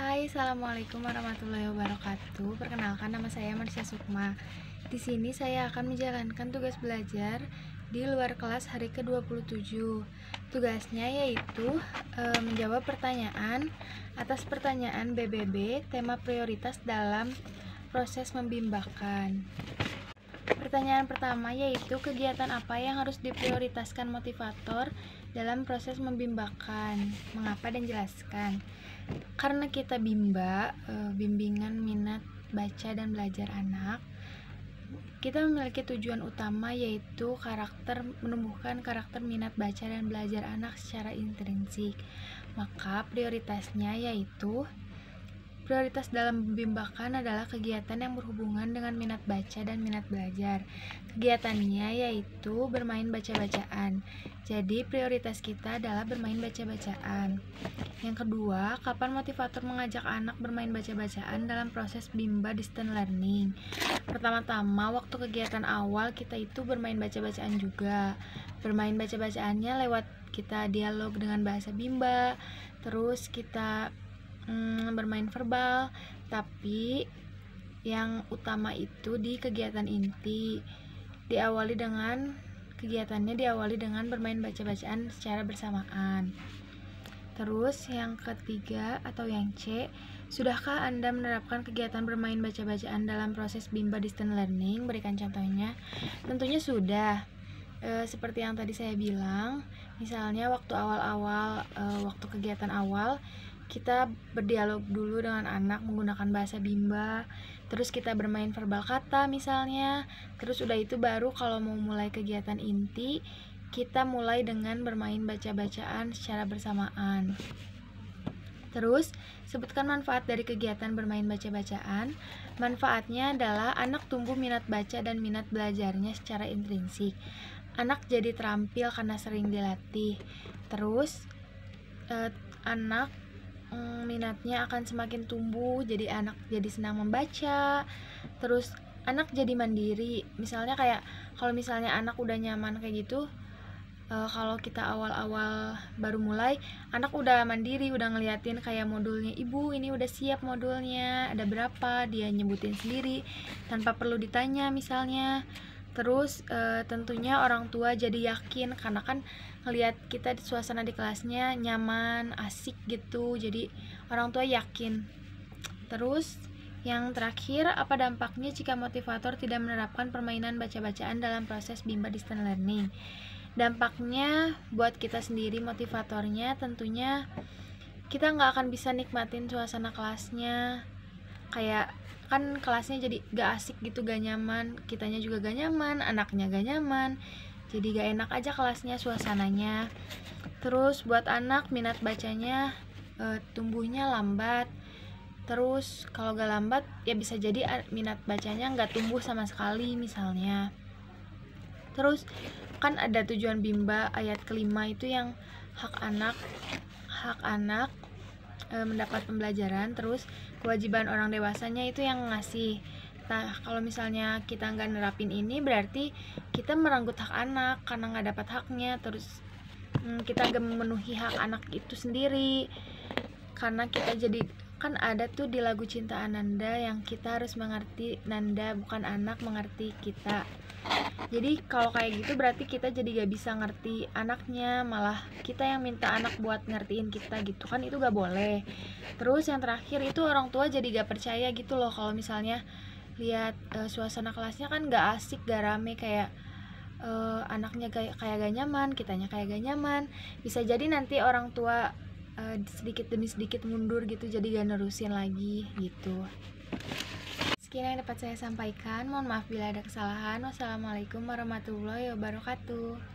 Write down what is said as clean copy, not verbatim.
Hai, assalamualaikum warahmatullahi wabarakatuh. Perkenalkan, nama saya Marsha Sukma. Di sini saya akan menjalankan tugas belajar di luar kelas hari ke-27. Tugasnya yaitu menjawab pertanyaan atas pertanyaan BBB tema prioritas dalam proses membimbakan. Pertanyaan pertama yaitu kegiatan apa yang harus diprioritaskan motivator dalam proses membimbakan. Mengapa dan jelaskan. Karena kita bimbingan minat baca dan belajar anak, kita memiliki tujuan utama yaitu menumbuhkan karakter minat baca dan belajar anak secara intrinsik. Maka prioritas dalam membimbakan adalah kegiatan yang berhubungan dengan minat baca dan minat belajar. Kegiatannya yaitu bermain baca-bacaan. Jadi prioritas kita adalah bermain baca-bacaan. Yang kedua, kapan motivator mengajak anak bermain baca-bacaan dalam proses bimba distance learning? Pertama-tama, waktu kegiatan awal kita itu bermain baca-bacaan juga. Bermain baca-bacaannya lewat kita dialog dengan bahasa bimba, terus kita bermain verbal, tapi yang utama itu di kegiatan inti kegiatannya diawali dengan bermain baca-bacaan secara bersamaan. Terus yang ketiga atau yang C, sudahkah Anda menerapkan kegiatan bermain baca-bacaan dalam proses bimba distance learning? Berikan contohnya. Tentunya sudah. Seperti yang tadi saya bilang, misalnya waktu kegiatan awal kita berdialog dulu dengan anak menggunakan bahasa bimba, terus kita bermain verbal kata misalnya, terus udah itu baru kalau mau mulai kegiatan inti kita mulai dengan bermain baca-bacaan secara bersamaan. Terus, sebutkan manfaat dari kegiatan bermain baca-bacaan. Manfaatnya adalah anak tumbuh minat baca dan minat belajarnya secara intrinsik. Anak jadi terampil karena sering dilatih. Terus, anak minatnya akan semakin tumbuh, jadi anak jadi senang membaca. Terus, anak jadi mandiri. Misalnya kalau misalnya anak udah nyaman kayak gitu, kalau kita awal-awal baru mulai, anak udah mandiri, udah ngeliatin kayak modulnya, ibu ini udah siap modulnya, ada berapa, dia nyebutin sendiri tanpa perlu ditanya misalnya. Terus tentunya orang tua jadi yakin karena kan ngeliat kita suasana di kelasnya nyaman, asik gitu, jadi orang tua yakin. Terus yang terakhir, apa dampaknya jika motivator tidak menerapkan permainan baca-bacaan dalam proses bimba distance learning? Dampaknya buat kita sendiri motivatornya tentunya kita nggak akan bisa nikmatin suasana kelasnya, kayak kan kelasnya jadi gak asik gitu, gak nyaman, kitanya juga gak nyaman, anaknya gak nyaman, jadi gak enak aja kelasnya, suasananya. Terus buat anak minat bacanya tumbuhnya lambat. Terus kalau gak lambat ya bisa jadi minat bacanya gak tumbuh sama sekali misalnya. Terus kan ada tujuan bimba ayat kelima itu yang hak anak mendapat pembelajaran. Terus kewajiban orang dewasanya itu yang ngasih. Nah, kalau misalnya kita nggak nerapin ini, berarti kita merenggut hak anak karena nggak dapat haknya. Terus kita nggak memenuhi hak anak itu sendiri, karena kita jadi kan ada tuh di lagu Cinta Ananda yang kita harus mengerti Nanda, bukan anak mengerti kita. Jadi kalau kayak gitu berarti kita jadi gak bisa ngerti anaknya, malah kita yang minta anak buat ngertiin kita gitu kan, itu gak boleh. Terus yang terakhir itu orang tua jadi gak percaya gitu loh kalau misalnya lihat suasana kelasnya kan gak asik, gak rame, kayak anaknya kayak gak nyaman, kitanya kayak gak nyaman. Bisa jadi nanti orang tua sedikit demi sedikit mundur gitu, jadi gak nerusin lagi gitu. Sekian yang dapat saya sampaikan, mohon maaf bila ada kesalahan. Wassalamualaikum warahmatullahi wabarakatuh.